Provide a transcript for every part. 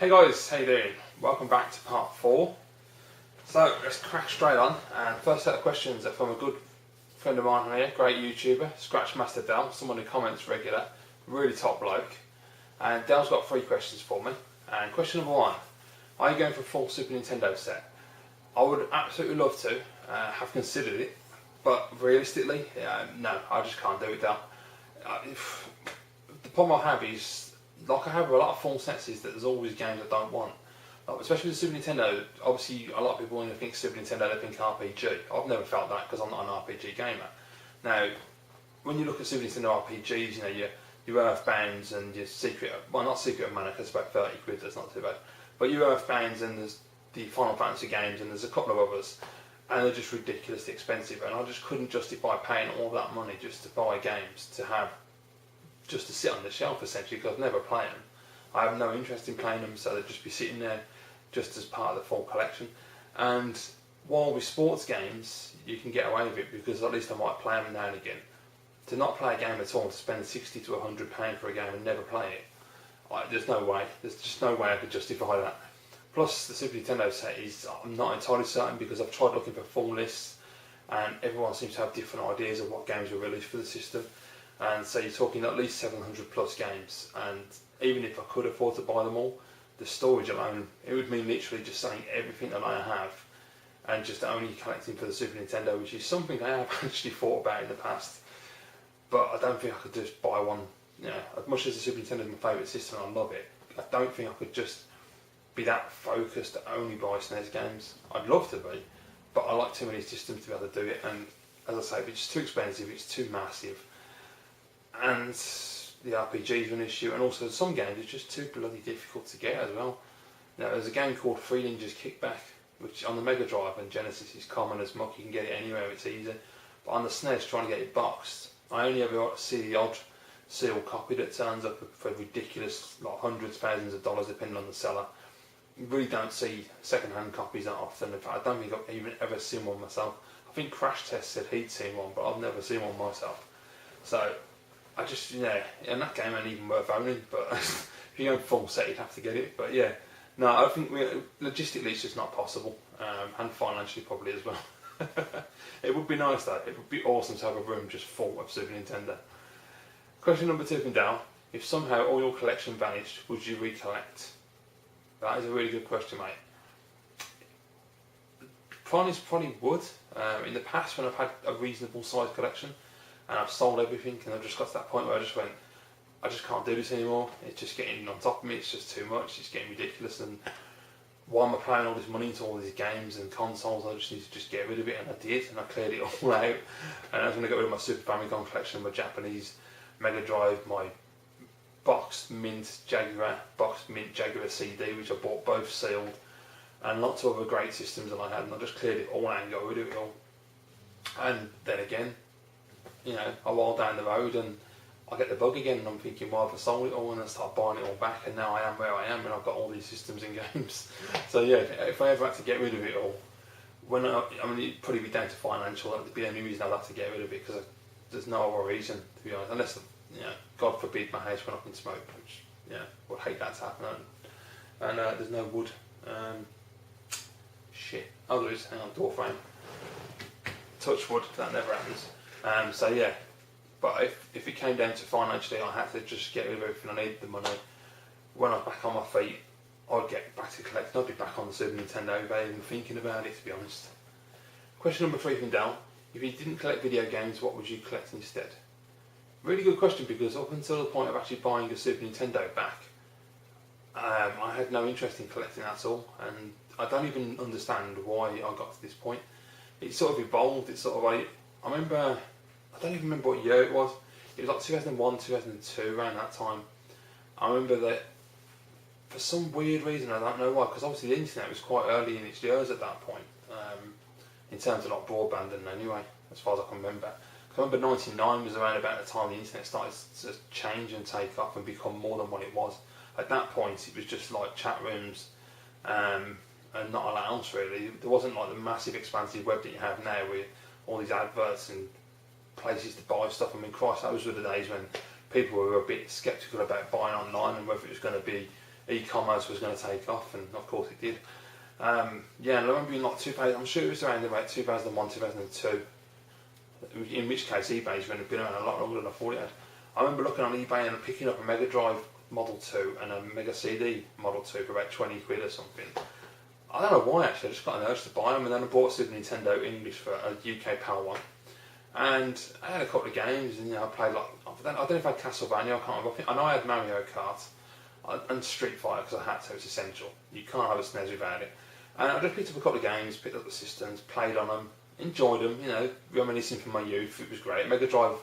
Hey guys, how you doing? Welcome back to part 4. So let's crack straight on. And first set of questions are from a good friend of mine here, great YouTuber, Scratch Master Del, someone who comments regular, really top bloke. And Del's got 3 questions for me. And question number 1, are you going for a full Super Nintendo set? I would absolutely love to, have considered it, but realistically, no, I just can't do it, Del. The problem I have is, like I have with a lot of full sets, is that there's always games I don't want. Like, especially with the Super Nintendo, obviously a lot of people when they think Super Nintendo they think RPG. I've never felt that because I'm not an RPG gamer. Now, when you look at Super Nintendo RPGs, you know, your Earthbounds and your Secret, well not Secret of Mana because it's about 30 quid, that's not too bad. But your Earthbounds and there's the Final Fantasy games and there's a couple of others, and they're just ridiculously expensive, and I just couldn't justify paying all that money just to buy games to have, just to sit on the shelf essentially, because I've never played them. I have no interest in playing them, so they'd just be sitting there just as part of the full collection. And while with sports games you can get away with it because at least I might play them now and again, to not play a game at all, to spend 60 to £100 for a game and never play it, there's no way. There's just no way I could justify that. Plus the Super Nintendo set is, I'm not entirely certain because I've tried looking for full lists and everyone seems to have different ideas of what games were released for the system. And so you're talking at least 700 plus games, and even if I could afford to buy them all, the storage alone, it would mean literally just selling everything that I have and just only collecting for the Super Nintendo, which is something I have actually thought about in the past, but I don't think I could just buy one. You know, as much as the Super Nintendo is my favourite system and I love it, I don't think I could just be that focused to only buy SNES games. I'd love to be, but I like too many systems to be able to do it, and as I say, if it's too expensive, it's too massive, and the RPG is an issue, and also some games are just too bloody difficult to get as well. You know, there's a game called Three Ninjas Kickback, which on the Mega Drive and Genesis is common as muck, you can get it anywhere, it's easy. But on the SNES, trying to get it boxed, I only ever see the odd sealed copy that turns up for ridiculous, like hundreds, thousands of dollars depending on the seller. You really don't see second-hand copies that often. In fact, I don't think I've even ever seen one myself. I think Crash Test said he'd seen one, but I've never seen one myself. So I just, you know, and that game ain't even worth owning, but if you go full set you'd have to get it. But yeah, no, I think logistically it's just not possible, and financially probably as well. It would be nice though, it would be awesome to have a room just full of Super Nintendo. Question number 2 from Dal, if somehow all your collection vanished, would you recollect? That is a really good question, mate. Probably would. In the past when I've had a reasonable sized collection, and I've sold everything and I've just got to that point where I just went, I just can't do this anymore, it's just getting on top of me, it's just too much, it's getting ridiculous, and why am I paying all this money into all these games and consoles? I just need to just get rid of it, and I did, and I cleared it all out, and I was going to get rid of my Super Famicom collection, my Japanese Mega Drive, my boxed mint Jaguar CD, which I bought both sealed, and lots of other great systems that I had, and I just cleared it all out and got rid of it all. And then again, you know, a while down the road and I get the bug again and I'm thinking, well, I've sold it all, and I start buying it all back, and now I am where I am and I've got all these systems and games. So yeah, if I ever had to get rid of it all, it'd probably be down to financial, that would be the only reason I'd have to get rid of it, because there's no other reason, to be honest, unless, you know, God forbid my house went up in smoke, which, you know, would hate that to happen, and there's no wood. There is, hang on, door frame. Touch wood, that never happens. So yeah, but if it came down to financially, I had to just get rid of everything. I needed the money. When I was back on my feet, I'd get back to collecting. I'd be back on the Super Nintendo without even thinking about it, to be honest. Question number 3 from Dal. If you didn't collect video games, what would you collect instead? Really good question, because up until the point of actually buying a Super Nintendo back, I had no interest in collecting at all, and I don't even understand why I got to this point. It sort of evolved. It's sort of like, I don't even remember what year it was. It was like 2001, 2002, around that time. I remember that for some weird reason, I don't know why, because obviously the internet was quite early in its years at that point, in terms of like broadband and anyway, as far as I can remember. I remember 99 was around about the time the internet started to change and take off and become more than what it was. At that point it was just like chat rooms, and not a lot else really. There wasn't like the massive expansive web that you have now with all these adverts and places to buy stuff. I mean, Christ, those were the days when people were a bit sceptical about buying online and whether it was going to be e-commerce was going to take off, and of course it did. Yeah, and I remember in like 2000, I'm sure it was around about 2001, 2002, in which case eBay's been around a lot longer than I thought it had. I remember looking on eBay and picking up a Mega Drive Model 2 and a Mega CD Model 2 for about 20 quid or something. I don't know why actually, I just got an urge to buy them, and then I bought Super Nintendo English for a UK PAL 1. And I had a couple of games, and I played like, I don't know if I had Castlevania, I can't remember. I know I had Mario Kart and Street Fighter because I had to, it's essential. You can't have a SNES without it. And I just picked up a couple of games, picked up the systems, played on them, enjoyed them, reminiscing from my youth. It was great. Mega Drive,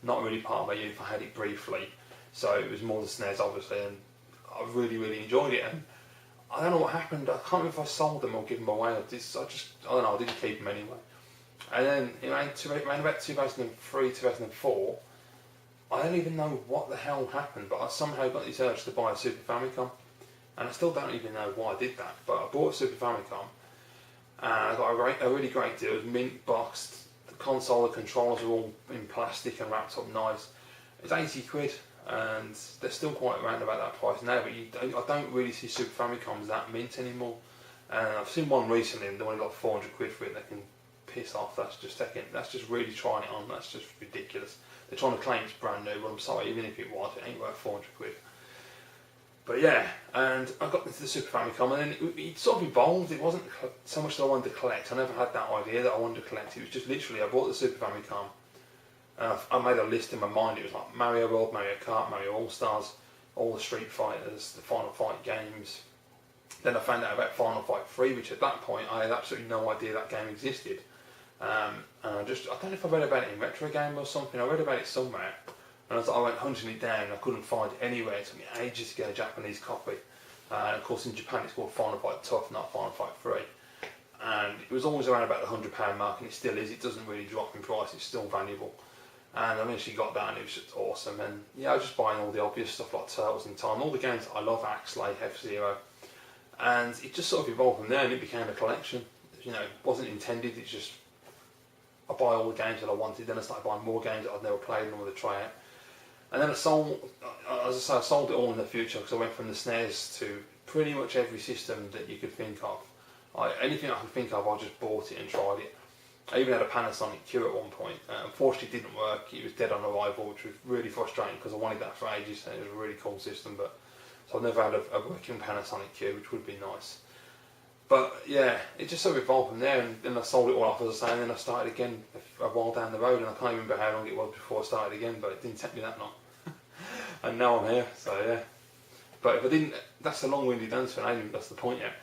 not really part of my youth, I had it briefly. So it was more the SNES obviously, and I really, really enjoyed it. And I don't know what happened, I can't remember if I sold them or gave them away. I don't know, I didn't keep them anyway. And then around about 2003, 2004, I don't even know what the hell happened, but I somehow got this urge to buy a Super Famicom. And I still don't even know why I did that, but I bought a Super Famicom, and I got a really great deal. It was mint boxed, the console, the controllers were all in plastic and wrapped up nice. It was 80 quid, and they're still quite around about that price now, but I don't really see Super Famicoms that mint anymore. And I've seen one recently, and they only got 400 quid for it. They can piss off. That's just really trying it on. That's just ridiculous. They're trying to claim it's brand new, but I'm sorry, even if it was, it ain't worth 400 quid. But yeah, and I got into the Super Famicom, and then it sort of evolved. It wasn't so much that I wanted to collect. I never had that idea that I wanted to collect. It was just literally, I bought the Super Famicom, and I made a list in my mind. It was like Mario World, Mario Kart, Mario All-Stars, all the Street Fighters, the Final Fight games. Then I found out about Final Fight 3, which at that point I had absolutely no idea that game existed. And I don't know if I read about it in Retro Game or something. I read about it somewhere, and I went hunting it down and I couldn't find it anywhere. It took me ages to get a Japanese copy. And of course in Japan it's called Final Fight Tough, not Final Fight 3. And it was always around about the £100 mark, and it still is. It doesn't really drop in price, it's still valuable. And I eventually got that, and it was just awesome. And yeah, I was just buying all the obvious stuff like Turtles in Time, all the games that I love, Axlay, F-Zero. And it just sort of evolved from there, and it became a collection. It wasn't intended, it's just I buy all the games that I wanted, then I started buying more games that I'd never played and wanted to try out. And then I sold it all in the future, because I went from the SNES to pretty much every system that you could think of. Anything I could think of, I just bought it and tried it. I even had a Panasonic Q at one point. Unfortunately it didn't work, it was dead on arrival, which was really frustrating because I wanted that for ages, and it was a really cool system. So I've never had a working Panasonic Q, which would be nice. But yeah, it just sort of evolved from there, and then I sold it all off, as I say, and then I started again a while down the road, and I can't even remember how long it was before I started again, but it didn't take me that long. And now I'm here, so yeah. But if I didn't, that's a long-winded answer, and I didn't, that's the point yet,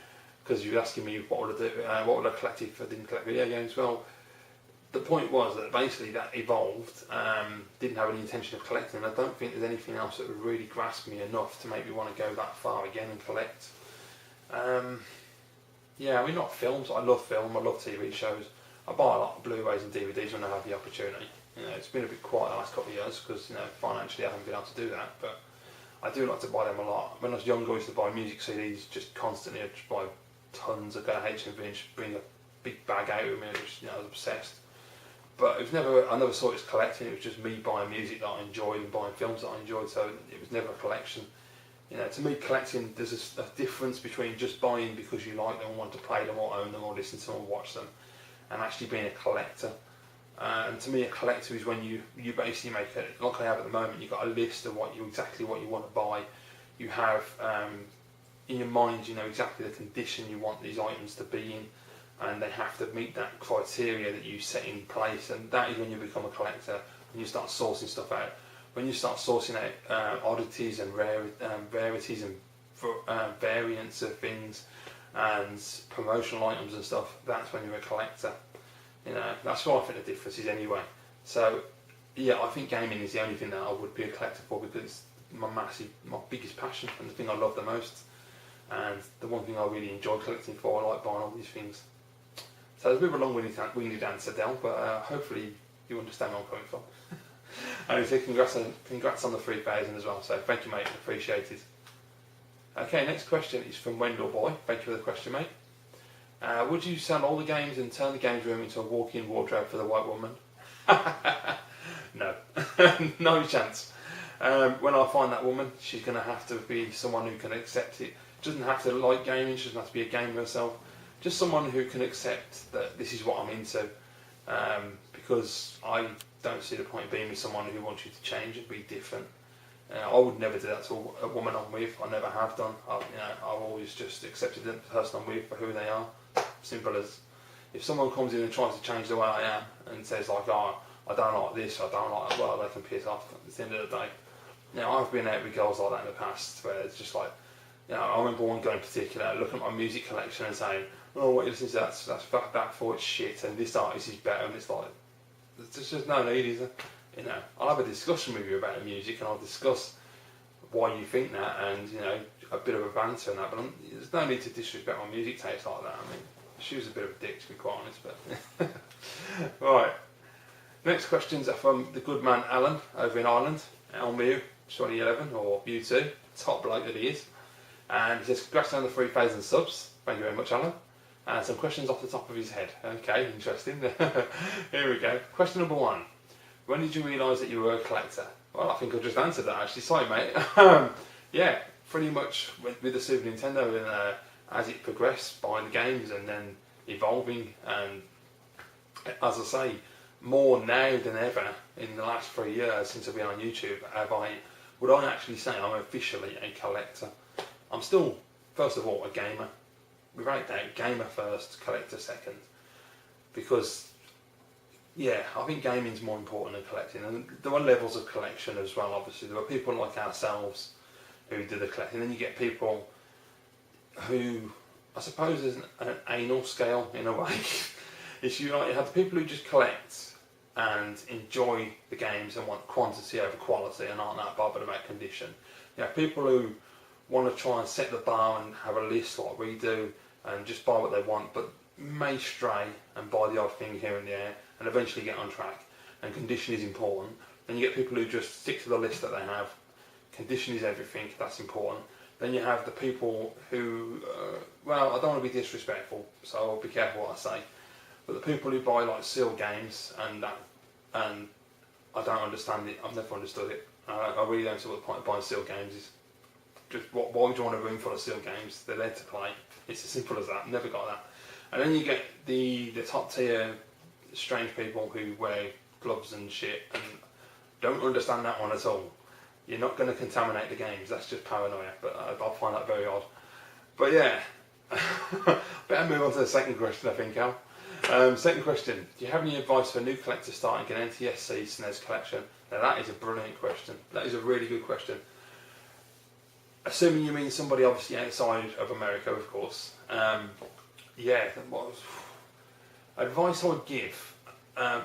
because you were asking me what would I do, what would I collect if I didn't collect video games. Well, the point was that basically that evolved, didn't have any intention of collecting, and I don't think there's anything else that would really grasp me enough to make me want to go that far again and collect. Yeah, I mean, not films. I love film. I love TV shows. I buy a lot of Blu-rays and DVDs when I have the opportunity. It's been a bit quiet the last couple of years because financially I haven't been able to do that. But I do like to buy them a lot. When I was younger, I used to buy music CDs just constantly. I'd just buy tons. I'd go to HMV and just bring a big bag out with me. I was obsessed. But I never saw it as collecting. It was just me buying music that I enjoyed and buying films that I enjoyed. So it was never a collection. To me, collecting, there's a difference between just buying because you like them and want to play them or own them or listen to them or watch them, and actually being a collector. And to me, a collector is when you basically make it, like I have at the moment, you've got a list of exactly what you want to buy. You have, in your mind, you know exactly the condition you want these items to be in, and they have to meet that criteria that you set in place, and that is when you become a collector, when you start sourcing stuff out. When you start sourcing out oddities and rarities and variants of things and promotional items and stuff, that's when you're a collector. That's what I think the difference is anyway. So yeah, I think gaming is the only thing that I would be a collector for, because it's my biggest passion and the thing I love the most, and the one thing I really enjoy collecting for. I like buying all these things. So it's a bit of a long-winded answer, Del, but hopefully you understand where I'm coming from. Anyway, congrats on the 3,000 as well, so thank you, mate, appreciate it. Okay, next question is from Wendell Boy. Thank you for the question, mate. Would you sell all the games and turn the games room into a walk-in wardrobe for the white woman? No, no chance. When I find that woman, she's going to have to be someone who can accept it. She doesn't have to like gaming, she doesn't have to be a gamer herself. Just someone who can accept that this is what I'm into. Because I don't see the point of being with someone who wants you to change and be different. I would never do that to a woman I'm with. I never have done. I've always just accepted the person I'm with for who they are. Simple as. If someone comes in and tries to change the way I am and says like, oh, I don't like this, I don't like that, well, they can piss off at the end of the day. Now, I've been out with girls like that in the past where it's just like, I remember one girl in particular looking at my music collection and saying, oh, what you listen to, that's that for, it's shit, and this artist is better, and it's like, there's just no need, is there? I'll have a discussion with you about the music and I'll discuss why you think that and, a bit of a banter and that, but there's no need to disrespect my music taste like that. I mean, she was a bit of a dick, to be quite honest, but... Right. Next questions are from the good man Alan over in Ireland, Elmew 2011, or Mew2, top bloke that he is. And he says, congrats on the 3,000 subs. Thank you very much, Alan. And some questions off the top of his head. Okay, interesting. Here we go. Question number 1. When did you realise that you were a collector? Well, I think I just answered that actually. Sorry, mate. Yeah, pretty much with the Super Nintendo and as it progressed, buying the games and then evolving. And as I say, more now than ever in the last 3 years since I've been on YouTube, would I actually say I'm officially a collector. I'm still, first of all, a gamer. Without doubt, gamer first, collector second. Because, I think gaming's more important than collecting. And there are levels of collection as well, obviously. There are people like ourselves who do the collecting. Then you get people who, I suppose there's an anal scale in a way. You have the people who just collect and enjoy the games and want quantity over quality and aren't that bothered about condition. You have people who want to try and set the bar and have a list like we do and just buy what they want, but may stray and buy the odd thing here and there and eventually get on track. And condition is important. Then you get people who just stick to the list that they have. Condition is everything, that's important. Then you have the people who, I don't want to be disrespectful, so I'll be careful what I say. But the people who buy like sealed games and I don't understand it. I've never understood it. I really don't see what the point of buying sealed games is. Just why would you want a room full of sealed games? They're there to play. It's as simple as that. Never got that. And then you get the top tier strange people who wear gloves and shit and don't understand that one at all. You're not going to contaminate the games. That's just paranoia. But I find that very odd. But yeah, better move on to the second question, I think, Al. Second question, do you have any advice for a new collector starting an NTSC SNES collection? Now that is a brilliant question. That is a really good question. Assuming you mean somebody obviously outside of America, of course. Advice I would give.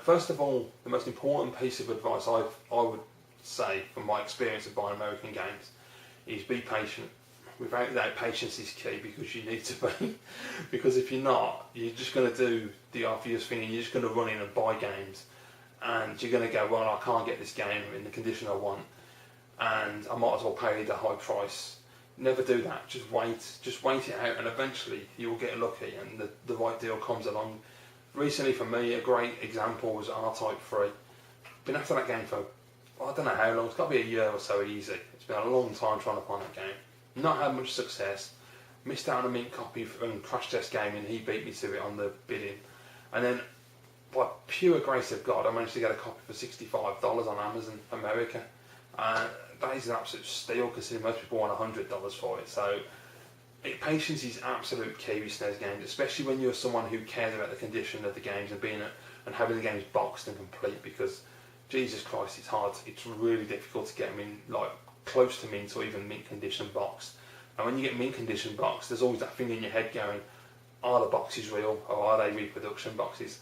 First of all, the most important piece of advice I would say from my experience of buying American games is be patient. Without that, patience is key because you need to be. Because if you're not, you're just going to do the obvious thing and you're just going to run in and buy games. And you're going to go, well, I can't get this game in the condition I want. And I might as well pay the high price. Never do that. Just wait it out and eventually you will get lucky and the right deal comes along. Recently for me, a great example was R-Type 3. Been after that game for, I don't know how long, it's got to be a year or so easy. It's been a long time trying to find that game. Not had much success, missed out on a mint copy from Crash Test Gaming, he beat me to it on the bidding. And then, by pure grace of God, I managed to get a copy for $65 on Amazon America. That is an absolute steal considering most people want $100 for it. So, patience is absolute key with SNES games, especially when you're someone who cares about the condition of the games and having the games boxed and complete because, Jesus Christ, it's hard. It's really difficult to get them in, close to mint or even mint condition box. And when you get mint condition box, there's always that thing in your head going, are the boxes real or are they reproduction boxes?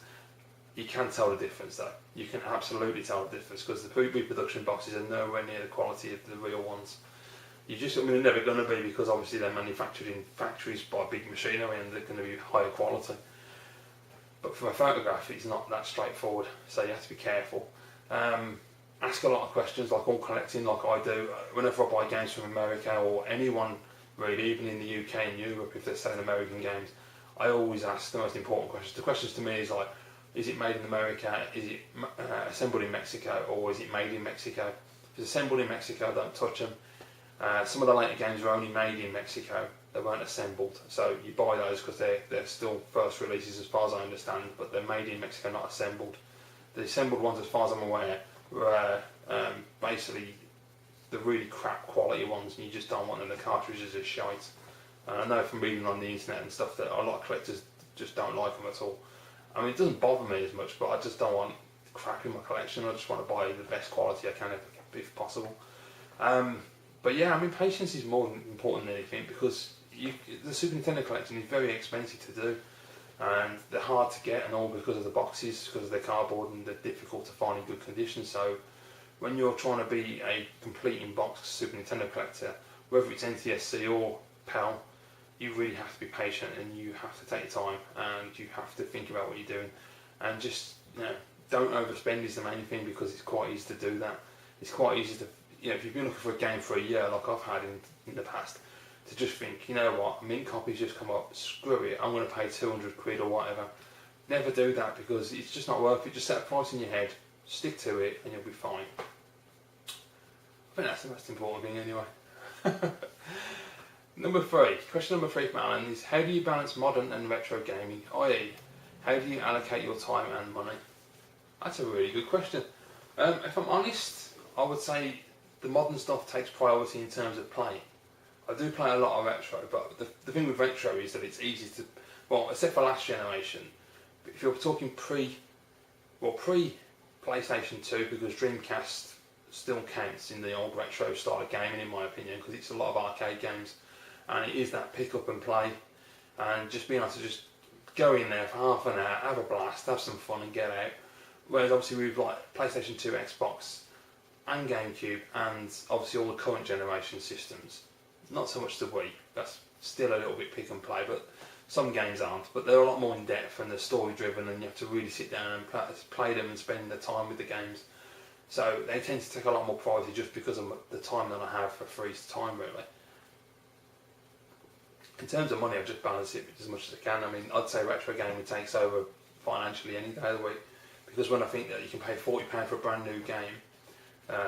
You can tell the difference though. You can absolutely tell the difference because the reproduction boxes are nowhere near the quality of the real ones. They're never going to be because obviously they're manufactured in factories by big machinery and they're going to be higher quality. But from a photograph, it's not that straightforward, so you have to be careful. Ask a lot of questions, like all collecting, like I do. Whenever I buy games from America or anyone really, even in the UK and Europe, if they're selling American games, I always ask the most important questions. The questions to me is like, is it made in America? Is it assembled in Mexico? Or is it made in Mexico? If it's assembled in Mexico, don't touch them. Some of the later games were only made in Mexico. They weren't assembled, so you buy those because they're still first releases as far as I understand, but they're made in Mexico, not assembled. The assembled ones, as far as I'm aware, were basically the really crap quality ones, and you just don't want them. The cartridges are shite. And I know from reading on the internet and stuff that a lot of collectors just don't like them at all. I mean, it doesn't bother me as much, but I just don't want crap in my collection. I just want to buy the best quality I can if possible. But yeah, I mean, patience is more important than anything, because the Super Nintendo collection is very expensive to do, and they're hard to get and all because of the boxes, because of their cardboard, and they're difficult to find in good condition. So when you're trying to be a complete in-box Super Nintendo collector, whether it's NTSC or PAL, you really have to be patient, and you have to take your time, and you have to think about what you're doing, and just, you know, don't overspend is the main thing, because it's quite easy to do that. It's quite easy to, you know, if you've been looking for a game for a year like I've had in the past, to just think, you know what, mint copies just come up, screw it, I'm going to pay 200 quid or whatever. Never do that, because it's just not worth it. Just set a price in your head, stick to it, and you'll be fine. I think that's the most important thing anyway. Question number three from Alan is, how do you balance modern and retro gaming, i.e. how do you allocate your time and money? That's a really good question. If I'm honest, I would say the modern stuff takes priority in terms of play. I do play a lot of retro, but the thing with retro is that it's easy to, well, except for last generation, if you're talking pre-PlayStation 2, because Dreamcast still counts in the old retro style of gaming in my opinion, because it's a lot of arcade games, and it is that pick up and play, and just being able to just go in there for half an hour, have a blast, have some fun and get out. Whereas obviously with like PlayStation 2, Xbox and GameCube, and obviously all the current generation systems, not so much the Wii, that's still a little bit pick and play, but some games aren't, but they're a lot more in depth and they're story driven, and you have to really sit down and play them and spend the time with the games. So they tend to take a lot more priority just because of the time that I have for free time, really. In terms of money, I've just balanced it as much as I can. I mean, I'd say retro gaming takes over financially any day of the week, because when I think that you can pay £40 for a brand new game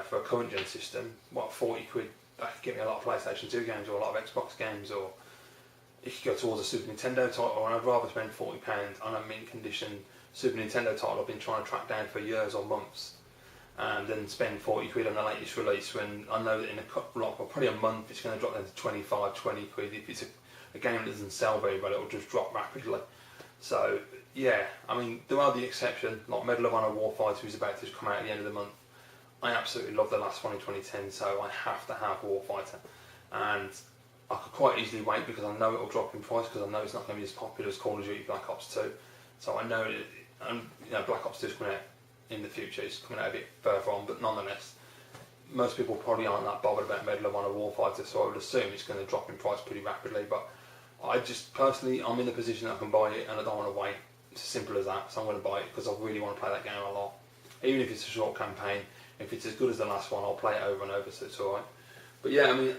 for a current gen system, what, 40 quid, that could get me a lot of PlayStation 2 games or a lot of Xbox games, or it could go towards a Super Nintendo title, and I'd rather spend £40 on a mint condition Super Nintendo title I've been trying to track down for years or months, and then spend 40 quid on the latest release, when I know that in probably a month it's going to drop down to 25, 20 quid. If it's a game that doesn't sell very well, it'll just drop rapidly. So yeah, I mean, there are the exception, like Medal of Honor Warfighter, who's about to come out at the end of the month. I absolutely love the last one in 2010, so I have to have Warfighter, and I could quite easily wait because I know it'll drop in price, because I know it's not going to be as popular as Call of Duty Black Ops 2. So I know it, and you know, Black Ops 2 is coming out in the future, it's coming out a bit further on, but nonetheless, most people probably aren't that bothered about Medal of Honor Warfighter, so I would assume it's going to drop in price pretty rapidly. But I just personally, I'm in the position that I can buy it, and I don't want to wait. It's as simple as that. So I'm going to buy it because I really want to play that game a lot, even if it's a short campaign. If it's as good as the last one, I'll play it over and over, so it's alright. But yeah, I mean,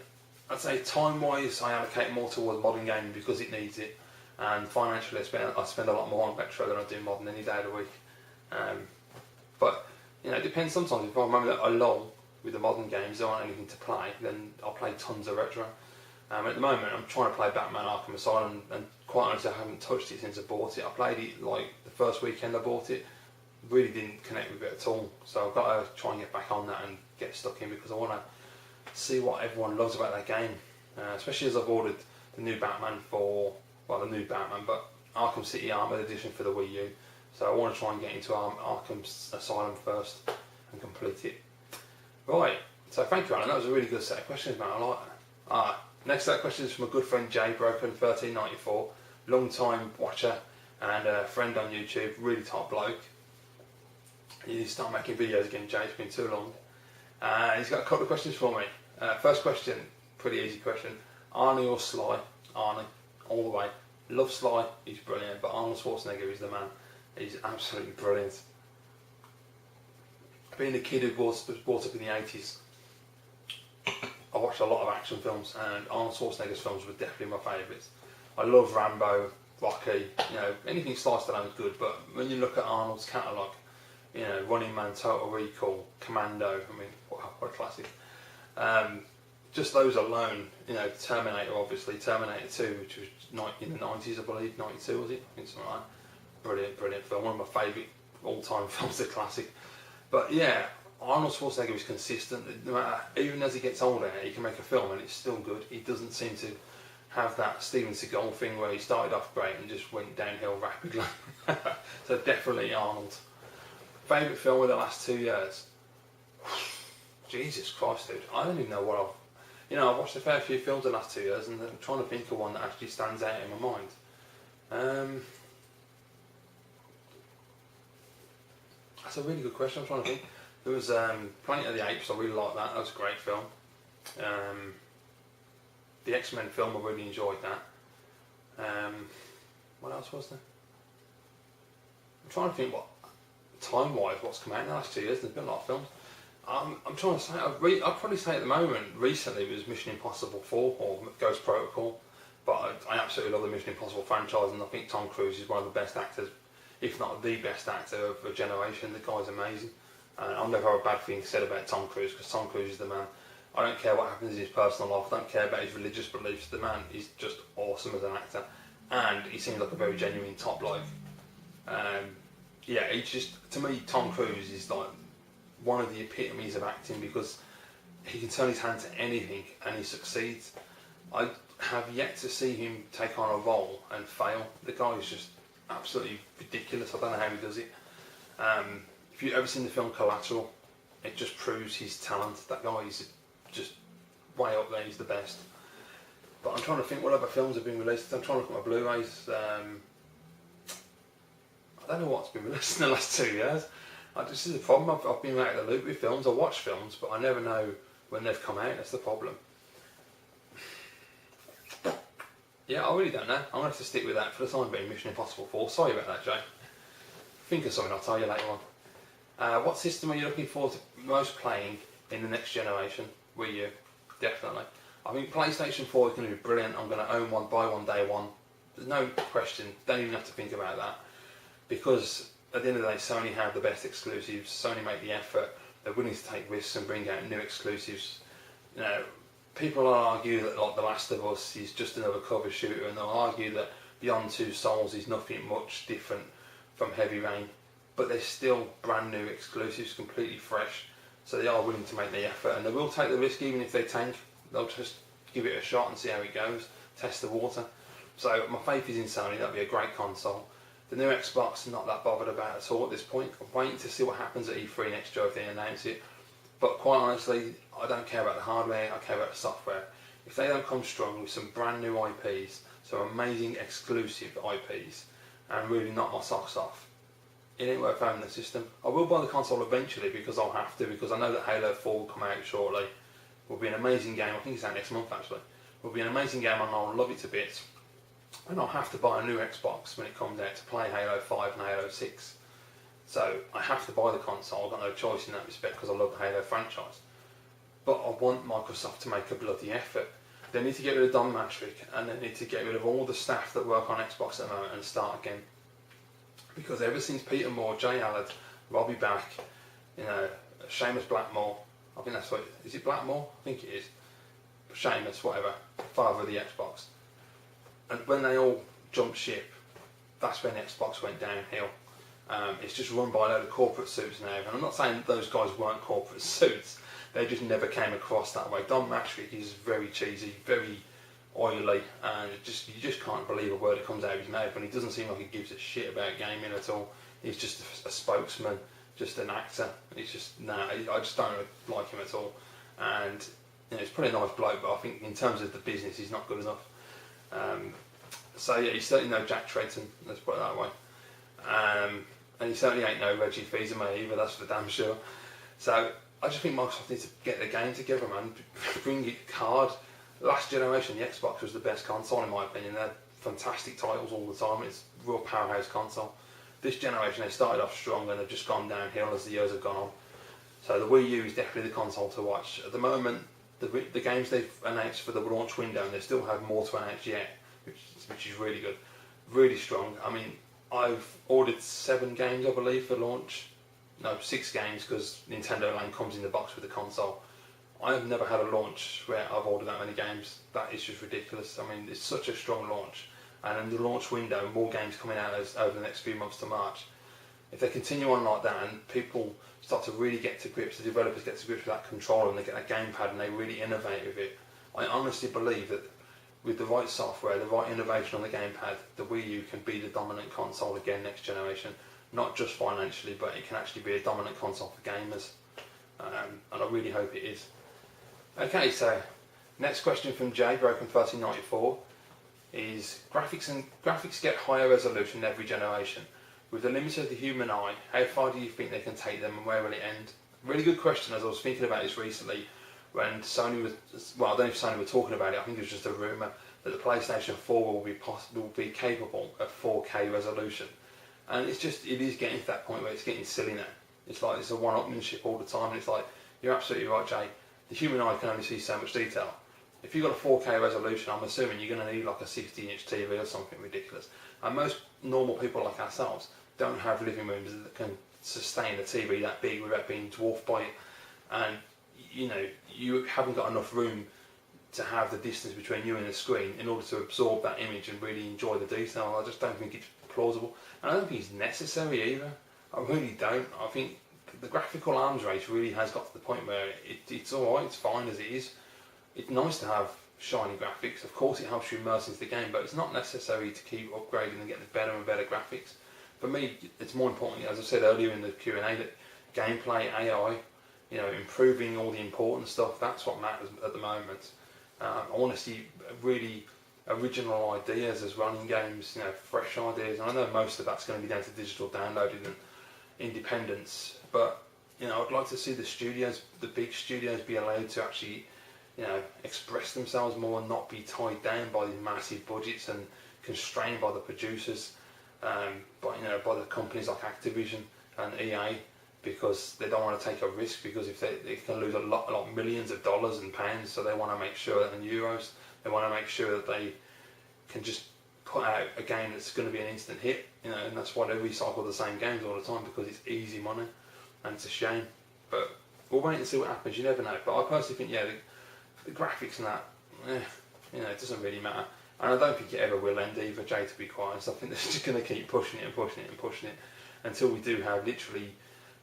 I'd say time-wise, I allocate more towards modern gaming because it needs it, and financially, I spend a lot more on retro than I do modern any day of the week. But you know, it depends. Sometimes if I remember that I lull with the modern games, there aren't anything to play, then I'll play tons of retro. At the moment, I'm trying to play Batman Arkham Asylum, and quite honestly, I haven't touched it since I bought it. I played it like the first weekend I bought it. Really didn't connect with it at all, so I've got to try and get back on that and get stuck in, because I want to see what everyone loves about that game, especially as I've ordered the new Batman but Arkham City Armored Edition for the Wii U, so I want to try and get into Arkham Asylum first and complete it. Right, so thank you, Alan, that was a really good set of questions, man. I like that. Next set of questions is from a good friend, Jay Broken1394, long time watcher and a friend on YouTube, really top bloke. You need to start making videos again, Jay, it's been too long. He's got a couple of questions for me. First question, pretty easy question. Arnie or Sly? Arnie, all the way. Love Sly, he's brilliant, but Arnold Schwarzenegger is the man. He's absolutely brilliant. Being a kid who was brought up in the 80s, I watched a lot of action films, and Arnold Schwarzenegger's films were definitely my favourites. I love Rambo, Rocky, you know, anything Sly Stallone is good, but when you look at Arnold's catalogue, You know, Running Man, Total Recall, Commando. I mean, what a classic. Just those alone, you know, Terminator, obviously, Terminator 2, which was in the 90s, I believe, 92 was it? I think something like that. Brilliant, brilliant film. One of my favourite all-time films, a classic. But yeah, Arnold Schwarzenegger is consistent. No matter, even as he gets older, he can make a film and it's still good. He doesn't seem to have that Steven Seagal thing where he started off great and just went downhill rapidly. So definitely Arnold. Favourite film of the last 2 years? Jesus Christ, dude. I don't even know what I've watched a fair few films in the last 2 years and I'm trying to think of one that actually stands out in my mind. That's a really good question. I'm trying to think. There was Planet of the Apes. I really liked that. That was a great film. The X-Men film. I really enjoyed that. What else was there? I'm trying to think what time-wise what's come out in the last 2 years. There's been a lot of films. I'm trying to say. I'd probably say at the moment recently it was Mission Impossible 4 or Ghost Protocol. But I absolutely love the Mission Impossible franchise, and I think Tom Cruise is one of the best actors, if not the best actor of a generation. The guy's amazing. I'll never have a bad thing said about Tom Cruise because Tom Cruise is the man. I don't care what happens in his personal life. I don't care about his religious beliefs. The man is just awesome as an actor, and he seems like a very genuine top bloke. Yeah, it's just, to me, Tom Cruise is like one of the epitomes of acting because he can turn his hand to anything and he succeeds. I have yet to see him take on a role and fail. The guy is just absolutely ridiculous. I don't know how he does it. If you've ever seen the film Collateral, it just proves his talent. That guy is just way up there. He's the best. But I'm trying to think what other films have been released. I'm trying to look at my Blu-rays. I don't know what's been released in the last 2 years. This is the problem. I've been out of the loop with films. I watch films, but I never know when they've come out. That's the problem. Yeah, I really don't know. I'm going to have to stick with that for the time being. Mission Impossible 4. Sorry about that, Jay. Think of something, I'll tell you later on. What system are you looking forward to most playing in the next generation? Wii U, definitely. I think PlayStation 4 is going to be brilliant. I'm going to own one, buy one day one. There's no question. Don't even have to think about that. Because at the end of the day, Sony have the best exclusives. Sony make the effort. They're willing to take risks and bring out new exclusives. You know, people will argue that like The Last of Us is just another cover shooter, and they'll argue that Beyond Two Souls is nothing much different from Heavy Rain. But they're still brand new exclusives, completely fresh. So they are willing to make the effort, and they will take the risk even if they tank. They'll just give it a shot and see how it goes, test the water. So my faith is in Sony. That'll be a great console. The new Xbox, I'm not that bothered about at all at this point. I'm waiting to see what happens at E3 next year if they announce it. But quite honestly, I don't care about the hardware, I care about the software. If they don't come strong with some brand new IPs, some amazing exclusive IPs, and really knock my socks off, it ain't worth having the system. I will buy the console eventually because I'll have to, because I know that Halo 4 will come out shortly. It will be an amazing game. I think it's out next month actually. It will be an amazing game and I'll love it to bits. And I'll have to buy a new Xbox when it comes out to play Halo 5 and Halo 6. So I have to buy the console. I've got no choice in that respect because I love the Halo franchise. But I want Microsoft to make a bloody effort. They need to get rid of Don Mattrick and they need to get rid of all the staff that work on Xbox at the moment and start again. Because ever since Peter Moore, Jay Allard, Robbie Back, you know, Seamus Blackmore, I think that's what, is it Blackmore? I think it is. Seamus, whatever, father of the Xbox. And when they all jumped ship, that's when Xbox went downhill. It's just run by a load of corporate suits now. And I'm not saying that those guys weren't corporate suits, they just never came across that way. Don Mattrick is very cheesy, very oily, and you just can't believe a word that comes out of his mouth, and he doesn't seem like he gives a shit about gaming at all. He's just a spokesman, just an actor. He's just, I just don't like him at all. And you know, he's probably a nice bloke, but I think in terms of the business, he's not good enough. So yeah, he's certainly no Jack Tretton, let's put it that way. And he certainly ain't no Reggie Fils-Aimé either, that's for damn sure. So I just think Microsoft needs to get their game together, man. Bring it hard. Last generation, the Xbox was the best console in my opinion. They had fantastic titles all the time. It's a real powerhouse console. This generation, they started off strong and they've just gone downhill as the years have gone on. So the Wii U is definitely the console to watch. At the moment, the games they've announced for the launch window, and they still have more to announce yet, which is really good, really strong. I mean, I've ordered 7 games, I believe, for launch. no, 6 games because Nintendo Land comes in the box with the console. I have never had a launch where I've ordered that many games. That is just ridiculous. I mean, it's such a strong launch, and in the launch window, more games coming out over the next few months to March. If they continue on like that and people start to really get to grips, the developers get to grips with that controller and they get that gamepad and they really innovate with it, I honestly believe that with the right software, the right innovation on the gamepad, the Wii U can be the dominant console again next generation. Not just financially, but it can actually be a dominant console for gamers. And I really hope it is. Okay, so next question from Jay, Broken1394, is graphics get higher resolution every generation. With the limits of the human eye, how far do you think they can take them and where will it end? Really good question, as I was thinking about this recently when Sony was, well, I don't know if Sony were talking about it, I think it was just a rumour that the PlayStation 4 will be capable of 4K resolution. And it is getting to that point where it's getting silly now. It's like it's a one-upmanship all the time, and it's like, you're absolutely right, Jay, the human eye can only see so much detail. If you've got a 4K resolution, I'm assuming you're going to need like a 60-inch TV or something ridiculous. And most normal people like ourselves don't have living rooms that can sustain a TV that big without being dwarfed by it. And you know, you haven't got enough room to have the distance between you and the screen in order to absorb that image and really enjoy the detail. I just don't think it's plausible. And I don't think it's necessary either. I really don't. I think the graphical arms race really has got to the point where it's alright, it's fine as it is. It's nice to have shiny graphics. Of course it helps you immerse into the game, but it's not necessary to keep upgrading and getting better and better graphics. For me, it's more important, as I said earlier in the Q&A, that gameplay, AI, you know, improving all the important stuff, that's what matters at the moment. I want to see really original ideas as well in games, you know, fresh ideas. And I know most of that's going to be down to digital downloading and independence, but you know, I'd like to see the studios, the big studios, be allowed to actually, you know, express themselves more and not be tied down by these massive budgets and constrained by the producers, by the companies like Activision and EA, because they don't want to take a risk, because if they can lose a lot millions of dollars and pounds, so they want to make sure that, and euros, they want to make sure that they can just put out a game that's going to be an instant hit, you know, and that's why they recycle the same games all the time, because it's easy money, and it's a shame. But we'll wait and see what happens. You never know. But I personally think, yeah, the graphics and that, you know, it doesn't really matter. And I don't think it ever will end either, Jay, to be quite honest. I think they're just going to keep pushing it and pushing it and pushing it until we do have literally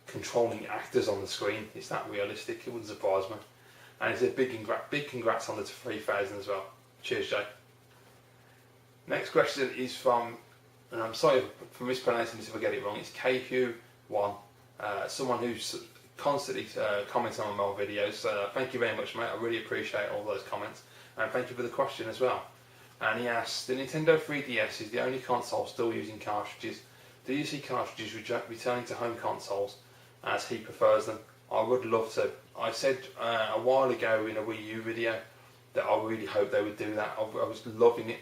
controlling actors on the screen. It's that realistic, it wouldn't surprise me. And it's a big congrats on the 3000 as well. Cheers, Jay. Next question is from, and I'm sorry for mispronouncing this if I get it wrong, it's KHU1, someone who's constantly commenting on my videos. So thank you very much, mate. I really appreciate all those comments, and thank you for the question as well. And he asks, the Nintendo 3DS is the only console still using cartridges. Do you see cartridges returning to home consoles as he prefers them? I would love to. I said a while ago in a Wii U video that I really hope they would do that. I was loving it,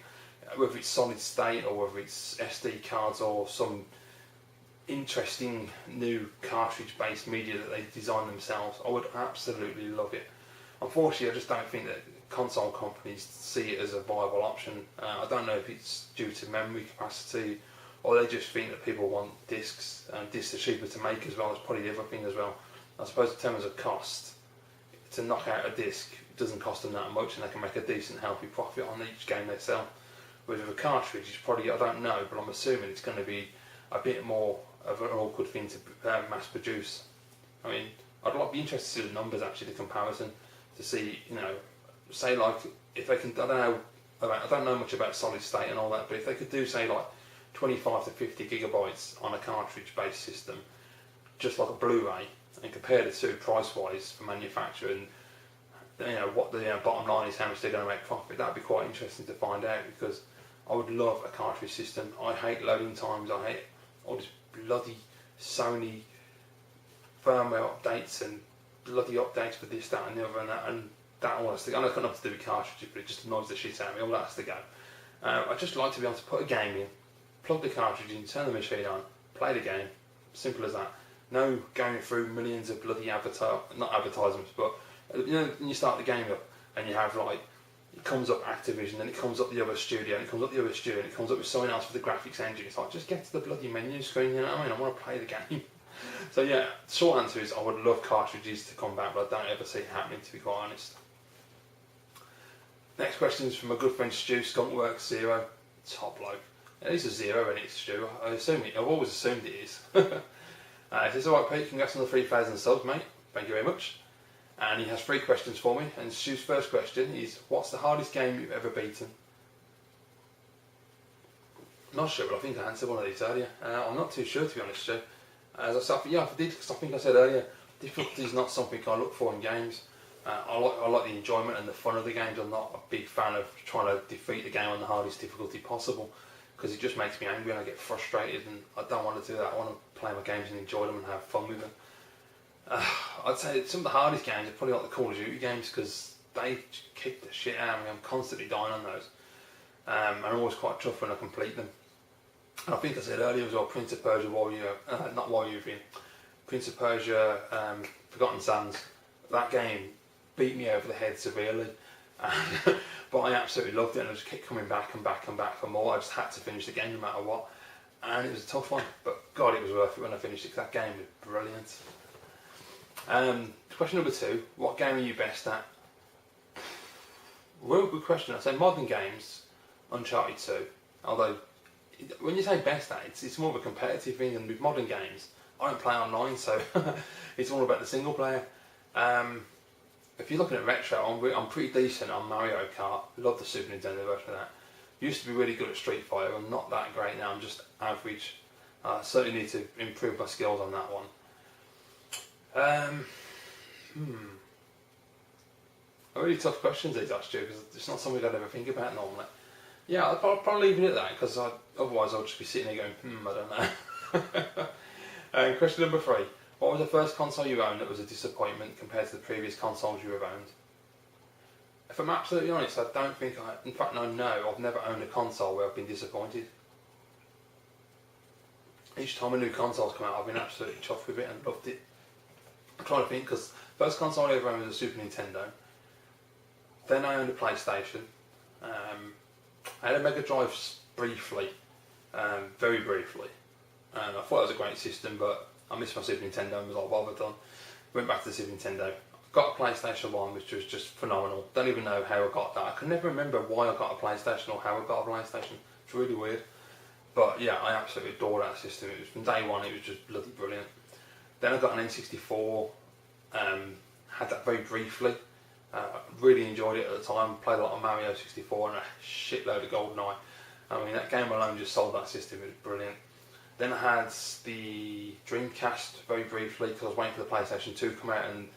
whether it's solid state or whether it's SD cards or some interesting new cartridge based media that they design themselves. I would absolutely love it. Unfortunately, I just don't think that console companies see it as a viable option. I don't know if it's due to memory capacity, or they just think that people want discs, and discs are cheaper to make as well. That's probably the other thing as well. I suppose in terms of cost, to knock out a disc, it doesn't cost them that much, and they can make a decent, healthy profit on each game they sell. With a cartridge, it's probably, I don't know, but I'm assuming it's going to be a bit more of an awkward thing to mass produce. I mean, I'd be interested to see the numbers, actually, the comparison, to see, you know, say like, if they can, I don't know much about solid state and all that, but if they could do, say, like 25 to 50 gigabytes on a cartridge-based system, just like a Blu-ray, and compare the two price-wise for manufacture, and you know what the bottom line is, how much they're going to make profit, that'd be quite interesting to find out, because I would love a cartridge system. I hate loading times, I hate all this bloody Sony firmware updates and bloody updates for this, that and the other, and that all has to go. I know it's got nothing to do with cartridges, but it just annoys the shit out of me, all that has to go. I'd just like to be able to put a game in, plug the cartridge in, turn the machine on, play the game, simple as that. No going through millions of bloody not advertisements, but you know, when you start the game up and you have like, it comes up Activision, then it comes up the other studio, and it comes up the other studio, and it comes up with someone else for the graphics engine. It's like, just get to the bloody menu screen, you know what I mean? I want to play the game. So yeah, short answer is I would love cartridges to come back, but I don't ever see it happening, to be quite honest. Next question is from a good friend Stu, Skunkworks 0. Top bloke. It is a 0 and it's Stu. I've always assumed it is. It says, alright Pete, congrats on the 3,000 subs, mate. Thank you very much. And he has 3 questions for me. And Stu's first question is, what's the hardest game you've ever beaten? Not sure, but I think I answered one of these earlier. I'm not too sure, to be honest, Stu. As I said, yeah, I did, because I think I said earlier, difficulty is not something I look for in games. I like the enjoyment and the fun of the games. I'm not a big fan of trying to defeat the game on the hardest difficulty possible, because it just makes me angry and I get frustrated, and I don't want to do that. I want to play my games and enjoy them and have fun with them. I'd say some of the hardest games are probably like the Call of Duty games, because they kick the shit out of me. I'm constantly dying on those. And I'm always quite tough when I complete them. And I think I said earlier as well, Prince of Persia, Prince of Persia, Forgotten Sands. That game beat me over the head severely, but I absolutely loved it, and I just kept coming back and back and back for more. I just had to finish the game no matter what, and it was a tough one, but God, it was worth it when I finished it, 'cause that game was brilliant. Question number 2, what game are you best at? Real good question. I'd say modern games, Uncharted 2, although when you say best at, it's more of a competitive thing, and with modern games, I don't play online, so it's all about the single player. If you're looking at retro, I'm pretty decent on Mario Kart. Love the Super Nintendo version of that. Used to be really good at Street Fighter. I'm not that great now. I'm just average. I certainly need to improve my skills on that one. A really tough questions these are, Stu, because it's not something I'd ever think about normally. Yeah, I'll probably leave it at that, because otherwise I'll just be sitting there going, I don't know. Question number 3. What was the first console you owned that was a disappointment compared to the previous consoles you have owned? If I'm absolutely honest, I don't think in fact I know I've never owned a console where I've been disappointed. Each time a new console's come out, I've been absolutely chuffed with it and loved it. I'm trying to think, because first console I ever owned was a Super Nintendo. Then I owned a PlayStation. I had a Mega Drive briefly, very briefly. I thought it was a great system, but I missed my Super Nintendo and was like, what have I done? Went back to the Super Nintendo. Got a PlayStation 1, which was just phenomenal. Don't even know how I got that. I can never remember why I got a PlayStation or how I got a PlayStation. It's really weird. But yeah, I absolutely adore that system. It was from day one, it was just bloody brilliant. Then I got an N64, had that very briefly. Really enjoyed it at the time. Played a lot of Mario 64 and a shitload of GoldenEye. I mean, that game alone just sold that system. It was brilliant. Then I had the Dreamcast very briefly, because I was waiting for the PlayStation 2 to come out, and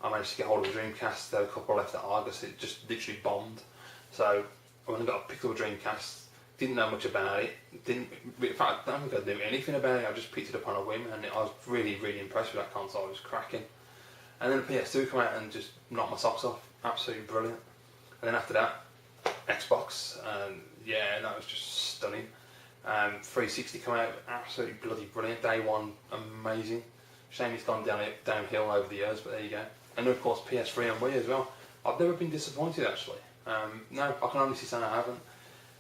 I managed to get hold of the Dreamcast. There were a couple left at Argos. It just literally bombed. So I went and got a picked up a Dreamcast. Didn't know much about it. In fact, I don't think I knew anything about it. I just picked it up on a whim, and I was really, really impressed with that console. It was cracking. And then the PS2 came out and just knocked my socks off. Absolutely brilliant. And then after that, Xbox, and yeah, that was just stunning. 360 come out, absolutely bloody brilliant. Day one, amazing. Shame it's gone downhill over the years, but there you go. And then of course PS3 and Wii as well. I've never been disappointed actually. No, I can honestly say I haven't.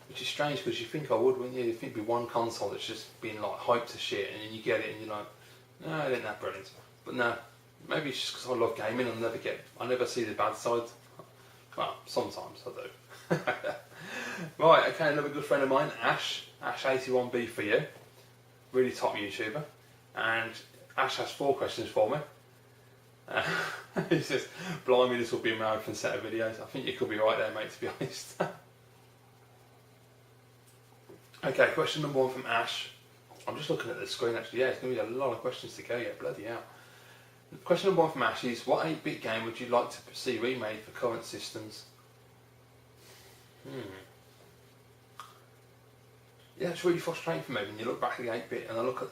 Which is strange, because you think I would, wouldn't you? You'd think it'd be one console that's just been like hyped to shit, and then you get it and you're like, no, it ain't that brilliant. But no, maybe it's just because I love gaming. I never see the bad side. Well, sometimes I do. Right, okay, another good friend of mine, Ash81B for you. Really top YouTuber. And Ash has 4 questions for me. He says, blimey, this will be a marathon set of videos. I think you could be right there, mate, to be honest. Okay, question number 1 from Ash. I'm just looking at the screen actually. Yeah, it's going to be a lot of questions to go yet, bloody hell. Question number 1 from Ash is, what 8-bit game would you like to see remade for current systems? Yeah, it's really frustrating for me when you look back at the 8-bit and I look at,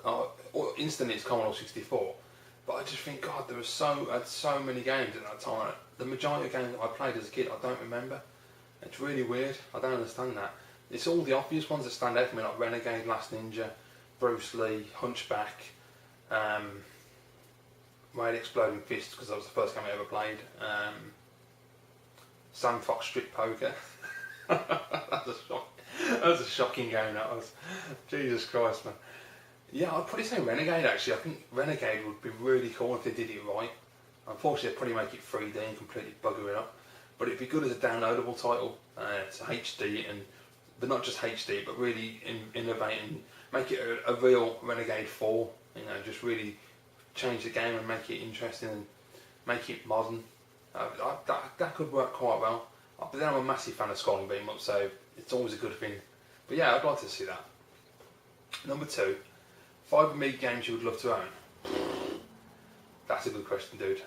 instantly it's Commodore 64, but I just think, God, I had so many games at that time. The majority of games that I played as a kid, I don't remember. It's really weird. I don't understand that. It's all the obvious ones that stand out for me, like Renegade, Last Ninja, Bruce Lee, Hunchback, Raid Exploding Fist, because that was the first game I ever played. Sam Fox Strip Poker. That was a shocking game, that was. Jesus Christ, man. Yeah, I'd probably say Renegade actually. I think Renegade would be really cool if they did it right. Unfortunately, they'd probably make it 3D and completely bugger it up. But it'd be good as a downloadable title. It's HD, but not just HD, but really innovate and make it a real Renegade 4. You know, just really change the game and make it interesting and make it modern. That could work quite well. But then I'm a massive fan of scrolling beam up, so it's always a good thing. But yeah, I'd like to see that. Number 2, 5 Amiga games you would love to own. That's a good question, dude.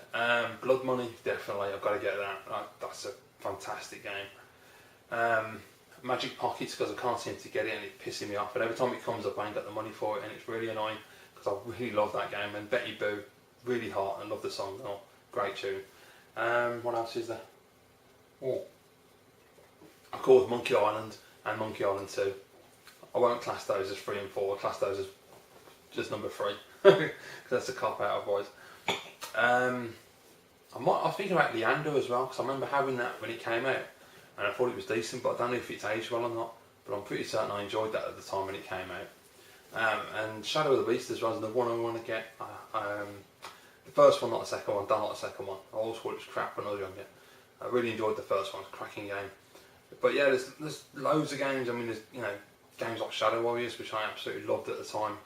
Blood Money, definitely. I've got to get that. That's a fantastic game. Magic Pockets, because I can't seem to get it and it's pissing me off. And every time it comes up, I ain't got the money for it, and it's really annoying because I really love that game. And Betty Boo, really hot. I love the song. Oh, great tune. What else is there? Oh, of course, Monkey Island and Monkey Island 2. I won't class those as 3 and 4. I'll class those as just number 3 because that's a cop out otherwise. I was thinking about Leander as well, because I remember having that when it came out and I thought it was decent, but I don't know if it's aged well or not, but I'm pretty certain I enjoyed that at the time when it came out. And Shadow of the Beast as well is the one I want to get. The first one, not the second one. Don't like the second one. I always thought it was crap when I was younger. I really enjoyed the first one. It's a cracking game. But yeah, there's loads of games. I mean, there's games like Shadow Warriors, which I absolutely loved at the time.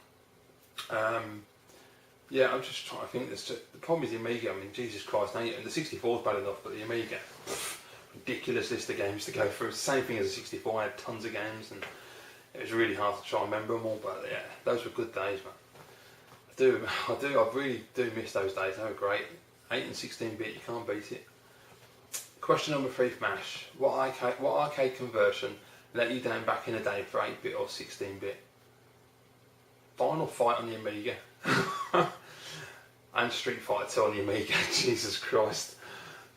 Yeah, I'm just trying to think. The problem is the Amiga. I mean, Jesus Christ, and the 64 is bad enough, but the Amiga, ridiculous list of games to go through. It's the same thing as the 64. I had tons of games, and it was really hard to try and remember them all. But yeah, those were good days, man. I really do miss those days. They were great. 8 and 16-bit, you can't beat it. Question number 3 for MASH. What arcade conversion let you down back in the day for 8-bit or 16-bit? Final Fight on the Amiga. And Street Fighter 2 on the Amiga. Jesus Christ.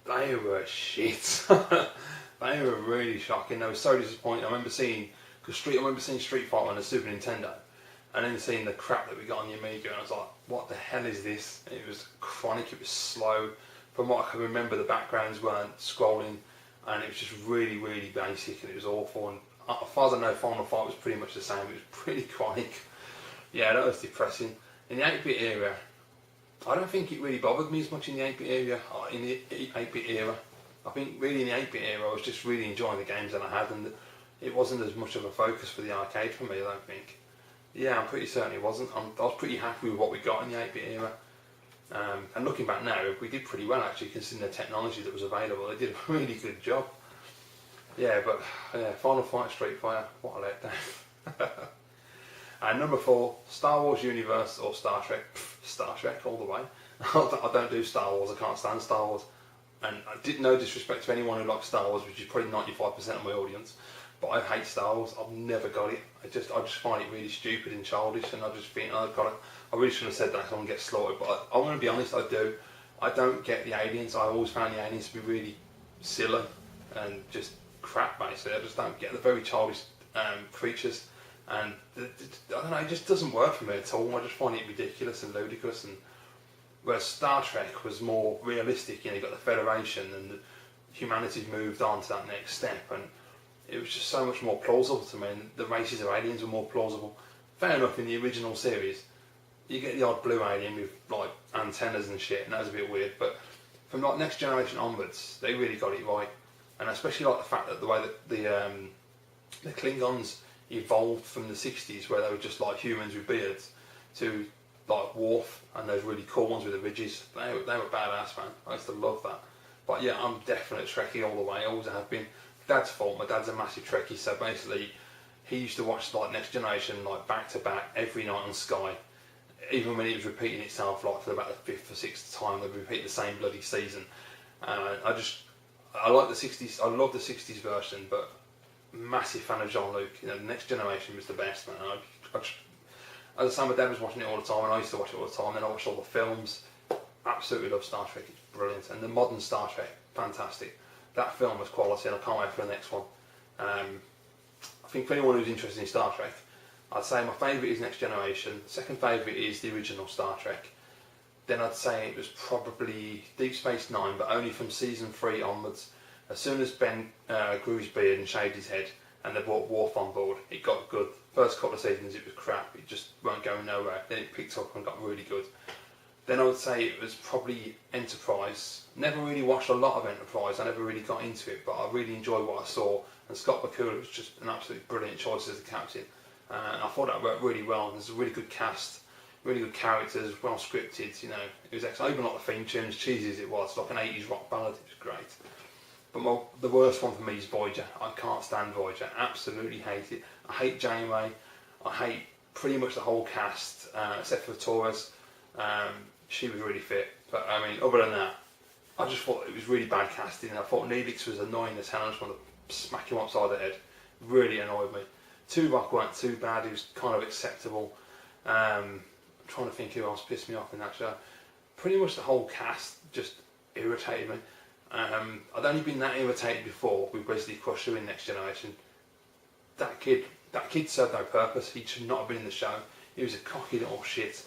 They were shit. They were really shocking. They were so disappointing. I remember seeing Street Fighter on the Super Nintendo, and then seeing the crap that we got on the Amiga, and I was like, what the hell is this? It was chronic, it was slow. From what I can remember, the backgrounds weren't scrolling, and it was just really, really basic, and it was awful. And as far as I know, Final Fight was pretty much the same. It was pretty chronic. Yeah, that was depressing. In the 8-bit era, I don't think it really bothered me as much in the 8-bit era. I think really in the 8-bit era, I was just really enjoying the games that I had, and it wasn't as much of a focus for the arcade for me, I don't think. Yeah, I'm pretty certain it wasn't. I was pretty happy with what we got in the 8-bit era. And looking back now, we did pretty well actually, considering the technology that was available. They did a really good job. Yeah, but yeah, Final Fight, Street Fighter, what a letdown. And number 4, Star Wars Universe or Star Trek. Star Trek all the way. I don't do Star Wars, I can't stand Star Wars. And I did no disrespect to anyone who likes Star Wars, which is probably 95% of my audience. But I hate Star Wars. I've never got it. I just find it really stupid and childish, and I just think I've got it. I really shouldn't have said that because I'm gonna get slaughtered. But I'm gonna be honest, I do. I don't get the aliens. I always found the aliens to be really silly and just crap, basically. I just don't get the very childish creatures, and I don't know. It just doesn't work for me at all. I just find it ridiculous and ludicrous. And whereas Star Trek was more realistic, you got the Federation and humanity's moved on to that next step, and it was just so much more plausible to me, and the races of aliens were more plausible. Fair enough, in the original series, you get the odd blue alien with like antennas and shit, and that was a bit weird, but from like Next Generation onwards, they really got it right. And especially like the fact that the way that the Klingons evolved from the 60s, where they were just like humans with beards, to like Worf and those really cool ones with the ridges. They were badass, man. I used to love that. But yeah, I'm definitely Trekkie all the way. I always have been. Dad's fault. My dad's a massive Trekkie, so basically he used to watch like Next Generation like back to back every night on Sky. Even when it was repeating itself like for about the 5th or 6th time, they'd repeat the same bloody season. I like the 60s. I love the 60s version, but massive fan of Jean-Luc. The Next Generation was the best, man. As I say, my dad was watching it all the time, and I used to watch it all the time. Then I watched all the films. Absolutely love Star Trek. It's brilliant, and the modern Star Trek, fantastic. That film was quality, and I can't wait for the next one. I think for anyone who's interested in Star Trek, I'd say my favourite is Next Generation. Second favourite is the original Star Trek. Then I'd say it was probably Deep Space Nine, but only from season 3 onwards. As soon as Ben grew his beard and shaved his head, and they brought Worf on board, it got good. first couple of seasons it was crap, it just weren't going nowhere. Then it picked up and got really good. Then I would say it was probably Enterprise. Never really watched a lot of Enterprise, I never really got into it, but I really enjoyed what I saw. And Scott Bakula was just an absolutely brilliant choice as the captain. And I thought that worked really well. There's a really good cast, really good characters, well scripted, you know. It was excellent. Even like the theme tune, as cheesy as it was, like an 80s rock ballad, it was great. But the worst one for me is Voyager. I can't stand Voyager, absolutely hate it. I hate Janeway, I hate pretty much the whole cast, except for Torres. She was really fit, but I mean, other than that, I just thought it was really bad casting. I thought Neelix was annoying as hell. I just wanted to smack him upside the head. Really annoyed me. Tuvok weren't too bad, he was kind of acceptable. I'm trying to think who else pissed me off in that show. Pretty much the whole cast just irritated me. I'd only been that irritated before with Wesley Crusher in Next Generation. That kid served no purpose. He should not have been in the show. He was a cocky little shit.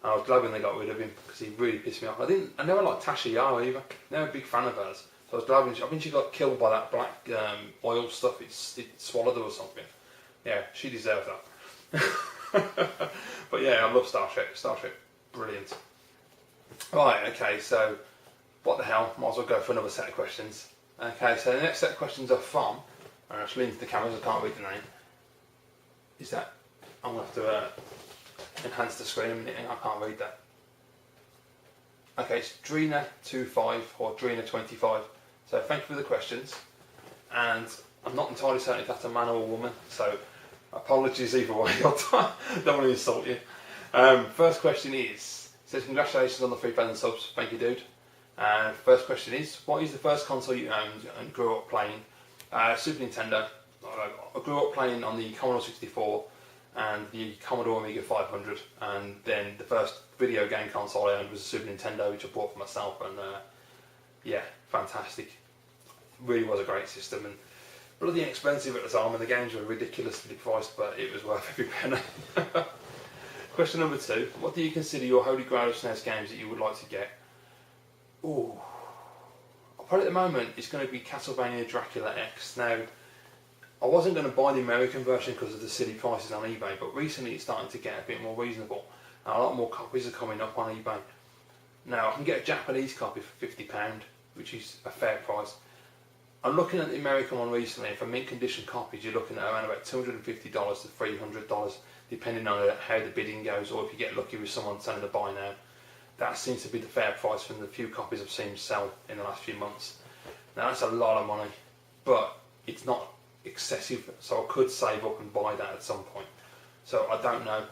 I was glad when they got rid of him because he really pissed me off. I never liked Tasha Yar either. Never a big fan of hers. So I was glad when I think she got killed by that black oil stuff. It swallowed her or something. Yeah, she deserved that. But yeah, I love Star Trek. Star Trek, brilliant. Right, okay, so what the hell? Might as well go for another set of questions. Okay, so the next set of questions are from, and I'll lean to the cameras, I can't read the name. Is that, I'm going to have to enhance the screen a minute, I can't read that. Okay, it's Drina25 or Drina25. So thank you for the questions. And I'm not entirely certain if that's a man or a woman, so apologies either way, I don't want to insult you. First question is, it says congratulations on the 3,000 subs, thank you dude. First question is, what is the first console you owned and grew up playing? Super Nintendo. I grew up playing on the Commodore 64 and the Commodore Amiga 500, and then the first video game console I owned was a Super Nintendo, which I bought for myself, and yeah, fantastic. Really was a great system, and bloody expensive at the time, and the games were ridiculously priced, but it was worth every penny. Question number 2, what do you consider your holy grail of SNES games that you would like to get? Ooh, probably at the moment it's going to be Castlevania Dracula X. Now, I wasn't going to buy the American version because of the silly prices on eBay, but recently it's starting to get a bit more reasonable. And a lot more copies are coming up on eBay. Now, I can get a Japanese copy for £50, which is a fair price. I'm looking at the American one recently, and for mint condition copies you're looking at around about $250 to $300, depending on how the bidding goes, or if you get lucky with someone selling the buy now. That seems to be the fair price from the few copies I've seen sell in the last few months. Now that's a lot of money, but it's not excessive, so I could save up and buy that at some point. So I don't know.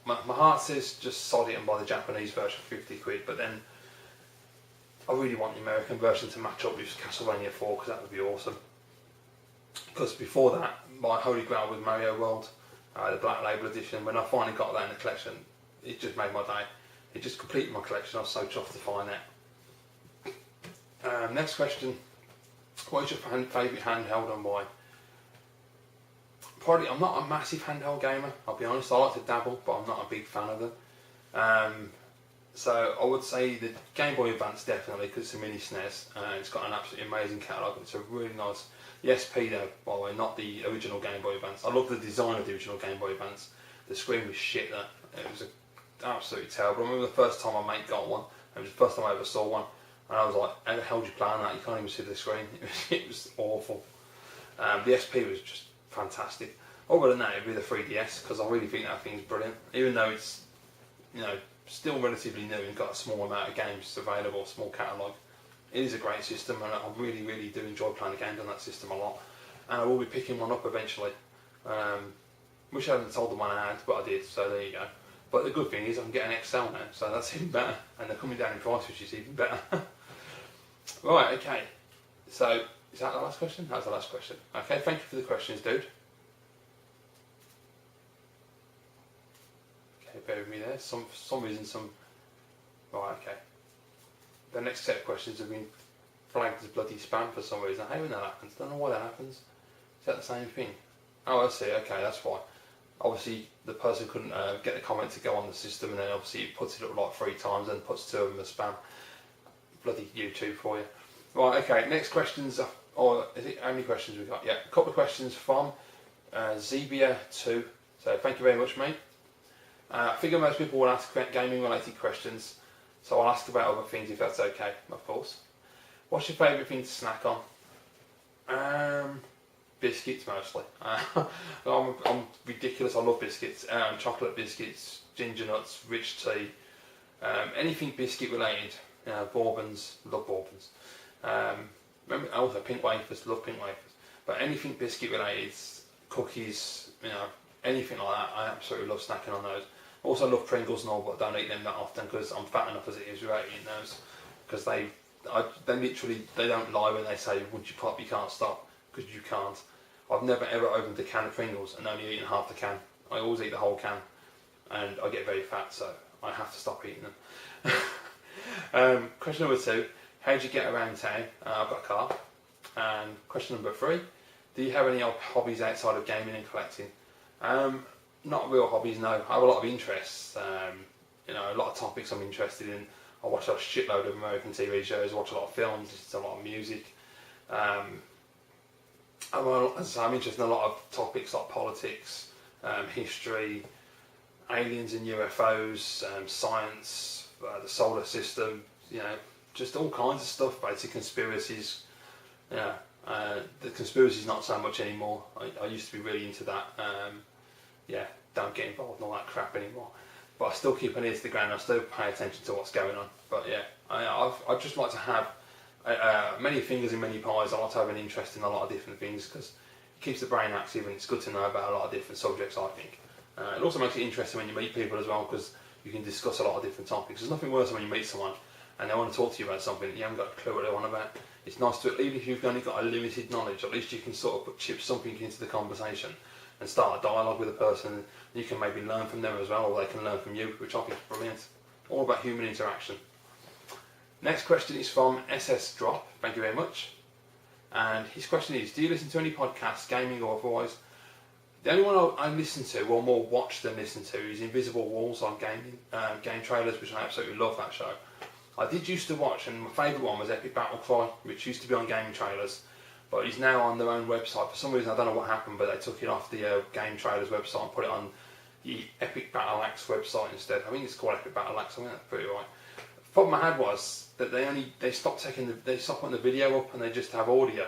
My heart says just sod it and buy the Japanese version for 50 quid, but then I really want the American version to match up with Castlevania 4 because that would be awesome. Because before that, my holy grail was Mario World, the Black Label edition. When I finally got that in the collection, it just made my day. It just completed my collection. I was so chuffed to find that. Next question. What is your favourite handheld and why? Probably, I'm not a massive handheld gamer, I'll be honest. I like to dabble, but I'm not a big fan of them. So I would say the Game Boy Advance definitely, because it's a mini SNES. It's got an absolutely amazing catalogue. It's a really nice, the SP though, by the way, not the original Game Boy Advance. I love the design of the original Game Boy Advance. The screen was shit though. It was absolutely terrible. I remember the first time my mate got one. It was the first time I ever saw one. And I was like, how the hell do you play on that? You can't even see the screen. It was awful. The SP was just fantastic. Other than that, it'd be the 3DS, because I really think that thing's brilliant. Even though it's, you know, still relatively new and got a small amount of games available, small catalogue. It is a great system, and I really, really do enjoy playing the games on that system a lot. And I will be picking one up eventually. Wish I hadn't told them when I had, but I did, so there you go. But the good thing is I can get an XL now, so that's even better. And they're coming down in price, which is even better. Right, okay. So, is that the last question? That's the last question. Okay, thank you for the questions, dude. Okay, bear with me there. For some reason, Right, okay. The next set of questions have been flagged as bloody spam for some reason. I hate when that happens. Don't know why that happens. Is that the same thing? Oh, I see. Okay, that's why. Obviously, the person couldn't get the comment to go on the system, and then obviously it puts it up like 3 times and puts 2 of them as spam. Bloody YouTube for you. Right, okay, next questions. Or is it how many questions we got? Yeah, a couple of questions from Zebia2. So thank you very much, mate. I figure most people will ask gaming related questions, so I'll ask about other things if that's okay, of course. What's your favourite thing to snack on? Biscuits mostly. I'm ridiculous, I love biscuits. Chocolate biscuits, ginger nuts, rich tea, anything biscuit related. Bourbons, love bourbons. Also pink wafers, love pink wafers. But anything biscuit related, cookies, anything like that, I absolutely love snacking on those. Also love Pringles and all, but I don't eat them that often because I'm fat enough as it is without eating those. Because they don't lie when they say once you pop you can't stop, because you can't. I've never ever opened a can of Pringles and only eaten half the can. I always eat the whole can, and I get very fat, so I have to stop eating them. Question number 2: how do you get around town? I've got a car. And question number 3: do you have any hobbies outside of gaming and collecting? Not real hobbies, no. I have a lot of interests. A lot of topics I'm interested in. I watch a shitload of American TV shows, watch a lot of films, listen to a lot of music. I'm interested in a lot of topics like politics, history, aliens and UFOs, science, the solar system, just all kinds of stuff, basically conspiracies. The conspiracies not so much anymore. I used to be really into that. Don't get involved in all that crap anymore. But I still keep an ear to the ground. I still pay attention to what's going on. But yeah, I just like to have many fingers in many pies. I like to have an interest in a lot of different things because it keeps the brain active and it's good to know about a lot of different subjects, I think. It also makes it interesting when you meet people as well because you can discuss a lot of different topics. There's nothing worse than when you meet someone and they want to talk to you about something you haven't got a clue what they want about. It's nice to, even if you've only got a limited knowledge, at least you can sort of chip something into the conversation and start a dialogue with a person. You can maybe learn from them as well, or they can learn from you, which I think is brilliant. All about human interaction. Next question is from SS Drop. Thank you very much. And his question is: do you listen to any podcasts, gaming or otherwise? The only one I listen to, or more watch than listen to, is Invisible Walls on game trailers, which I absolutely love that show. I did used to watch, and my favourite one was Epic Battle Cry, which used to be on Game Trailers, but it's now on their own website. For some reason, I don't know what happened, but they took it off the Game Trailers website and put it on the Epic Battle Axe website instead. I think it's called Epic Battle Axe. I think that's pretty right. The problem I had was that they stopped putting the video up and they just have audio,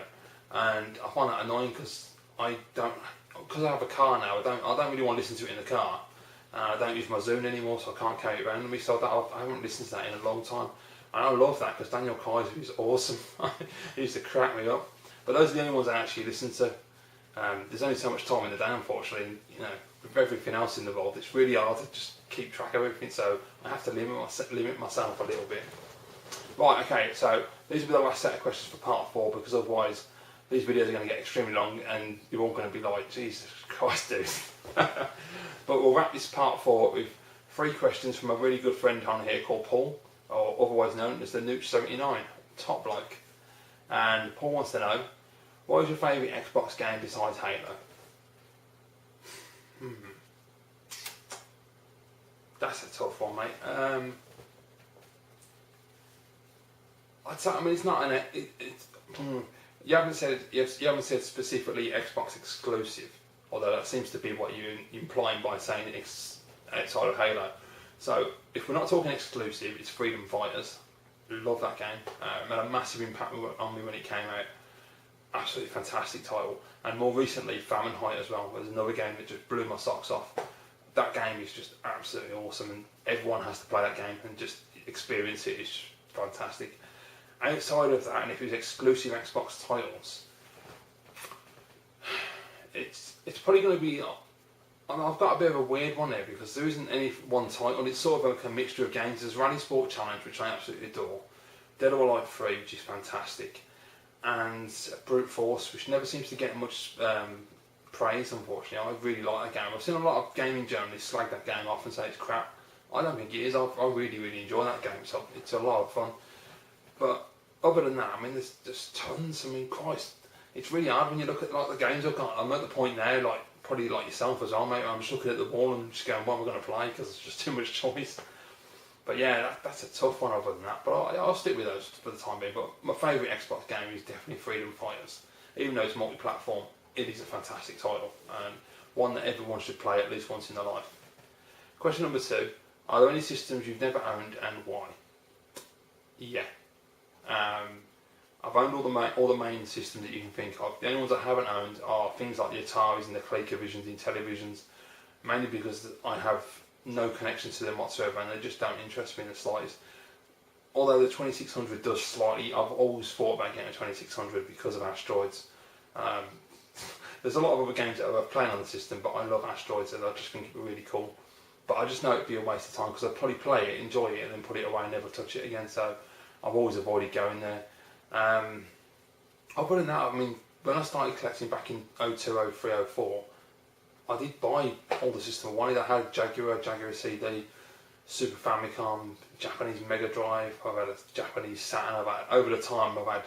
and I find that annoying because I have a car now. I don't really want to listen to it in the car. I don't use my Zune anymore, so I can't carry it around with me. So I haven't listened to that in a long time. And I love that because Daniel Kaiser is awesome. He used to crack me up. But those are the only ones I actually listen to. There's only so much time in the day, unfortunately. And, with everything else involved, it's really hard to just keep track of everything. So I have to limit myself a little bit. Right, okay. So these will be the last set of questions for part 4 because otherwise these videos are going to get extremely long and you're all going to be like, Jesus Christ, dude. But we'll wrap this part 4 with 3 questions from a really good friend on here called Paul, or otherwise known as the Nooch79, top bloke. And Paul wants to know, what is your favourite Xbox game besides Halo? That's a tough one, mate. I'd say, it's not an. You haven't said specifically Xbox exclusive, although that seems to be what you're implying by saying it's outside of Halo. So if we're not talking exclusive, it's Freedom Fighters. Love that game. It made a massive impact on me when it came out. Absolutely fantastic title. And more recently, Fahrenheit as well. There's another game that just blew my socks off. That game is just absolutely awesome, and everyone has to play that game and just experience it. It's fantastic. Outside of that, and if it's exclusive Xbox titles, it's probably going to be. I've got a bit of a weird one there because there isn't any one title. It's sort of like a mixture of games. There's Rally Sport Challenge, which I absolutely adore. Dead or Alive 3, which is fantastic, and Brute Force, which never seems to get much praise, unfortunately. I really like that game. I've seen a lot of gaming journalists slag that game off and say it's crap. I don't think it is. I really, really enjoy that game, so it's a lot of fun. But other than that, there's just tons. Christ, it's really hard when you look at the games I've got. I'm at the point now, probably like yourself as well, mate. I'm just looking at the wall and just going, what am I going to play? Because there's just too much choice. But yeah, that's a tough one other than that. But I'll stick with those for the time being. But my favourite Xbox game is definitely Freedom Fighters. Even though it's multi-platform, it is a fantastic title. And one that everyone should play at least once in their life. Question number 2, are there any systems you've never owned and why? Yeah. I've owned all the main systems that you can think of. The only ones I haven't owned are things like the Ataris and the ColecoVisions, the Intellivisions, mainly because I have no connection to them whatsoever and they just don't interest me in the slightest. Although the 2600 does slightly, I've always thought about getting a 2600 because of Asteroids. There's a lot of other games that I'm playing on the system, but I love Asteroids and I just think it'd be really cool. But I just know it'd be a waste of time because I'd probably play it, enjoy it, and then put it away and never touch it again. So I've always avoided going there. Other than that, I mean, when I started collecting back in 02, 03, 04, I did buy all the system I wanted. I had Jaguar CD, Super Famicom, Japanese Mega Drive, I've had a Japanese Saturn, over the time I've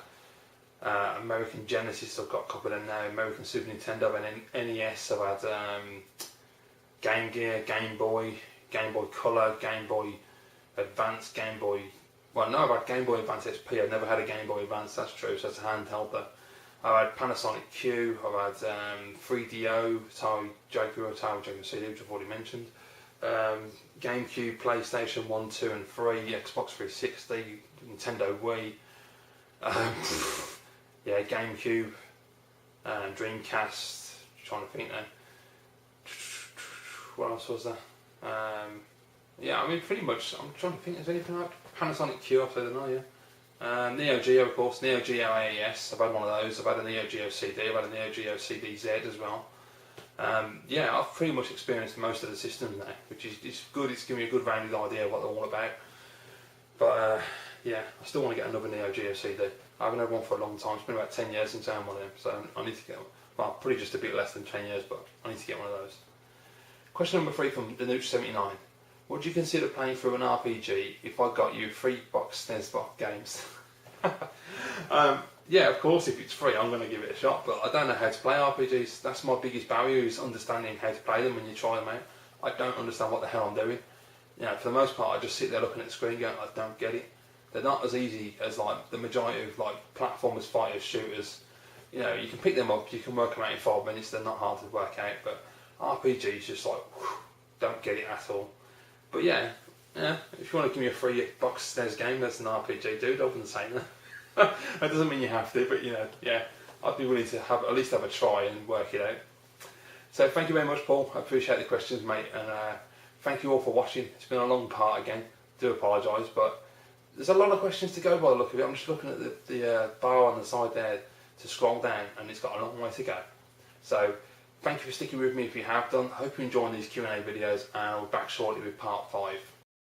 had American Genesis, I've got a couple of them now, American Super Nintendo and NES, I've had Game Gear, Game Boy Color, Game Boy Advance, Game Boy... Well, no, I've had Game Boy Advance SP, I've never had a Game Boy Advance, that's true, so it's a handheld though. I've had Panasonic Q, I've had 3DO, Atari Jaguar CD, which I've already mentioned. GameCube, PlayStation 1, 2 and 3, Xbox 360, Nintendo Wii, yeah, GameCube, Dreamcast, trying to think now. What else was there? Yeah, I mean pretty much, I'm trying to think, is there anything like Panasonic Q, I don't know, yeah. Neo Geo of course, Neo Geo AES, I've had one of those, I've had a Neo Geo CD, I've had a Neo Geo CD-Z as well. Yeah, I've pretty much experienced most of the systems now, which is good, it's giving me a good rounded idea of what they're all about. But yeah, I still want to get another Neo Geo CD. I haven't had one for a long time, it's been about 10 years since I had one of them, so I need to get one. Well, probably just a bit less than 10 years, but I need to get one of those. Question number 3 from the Nooch79. Would you consider playing through an RPG if I got you 3 box SNES box games? Yeah, of course, if it's free, I'm going to give it a shot, but I don't know how to play RPGs. That's my biggest barrier, is understanding how to play them when you try them out. I don't understand what the hell I'm doing. You know, for the most part, I just sit there looking at the screen going, I don't get it. They're not as easy as like the majority of like platformers, fighters, shooters. You know, you can pick them up, you can work them out in 5 minutes, they're not hard to work out, but RPGs just like, whew, don't get it at all. But yeah, if you want to give me a free box SNES game that's an RPG, dude, I wouldn't say that. That doesn't mean you have to, but you know, yeah, I'd be willing to have at least have a try and work it out. So thank you very much, Paul. I appreciate the questions, mate, and thank you all for watching. It's been a long part again. Do apologise, but there's a lot of questions to go by the look of it. I'm just looking at the bar on the side there to scroll down, and it's got a long way to go. So thank you for sticking with me if you have done. I hope you're enjoying these Q&A videos, and I'll be back shortly with part 5.